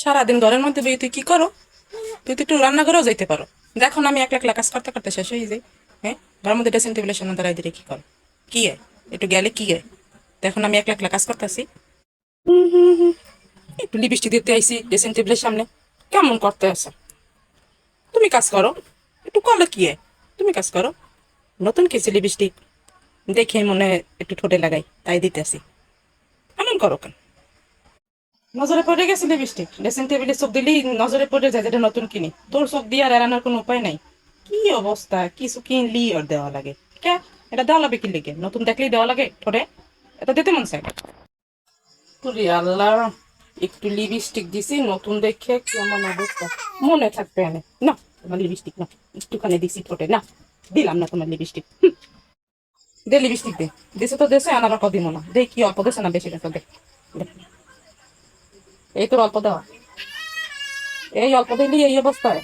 সারাদিন ঘরের মধ্যে বই তুই কি করো? তুই তো একটু রান্না করেও যাইতে পারো। দেখো না আমি একলা একলা কাজ করতে করতে শেষ হয়ে যাই। হ্যাঁ, ঘরের মধ্যে ড্রেসিং টেবিলের সামনে দাঁড়াই দিলে কি করো? কি হয়? একটু গেলে কি হয়? দেখো না আমি একলা একলা কাজ করতেছি। একটু লিপস্টিক দিতে আইসি ড্রেসিং টেবিলের সামনে, কেমন করতে আছে? তুমি কাজ করো, একটু করলে কি হয়? তুমি কাজ করো। নতুন কিছু লিপস্টিক দেখে মনে হয় একটু ঠোঁটে লাগাই, তাই দিতে আসি। এমন করো কেন? নজরে পড়ে গেছে লিপস্টিক, ড্রেসিং টেবিলে চোখ দিলেই নজরে পড়ে যায় যেটা নতুন কিনি। তোর চোখ দিয়ে আর এড়ানোর কোনো উপায় নাই। কি অবস্থা, কিছু কিনলি আর দেওয়া লাগে? কে? এটা দেওয়া লাগবে কি লিগে? নতুন দেখলেই দেওয়া লাগে ঠোঁটে? এটা দিতে মন চাই। তুই আল্লাহ, একটু লিপস্টিক দিছি নতুন দেখে কেমন অবস্থা। মনে থাকবে না, না তোমার লিপস্টিক না, একটুখানি দিছি ঠোঁটে, না দিলাম না তোমার লিপস্টিক। দে লিপস্টিক দে। দিছে তো দেশে আনার অল্প দিব না, দে কি অল্প দেশে না বেশি দেশে, দে দে। এই তোর অল্প দেওয়া, এই অল্প দিলি এই অবস্থায়।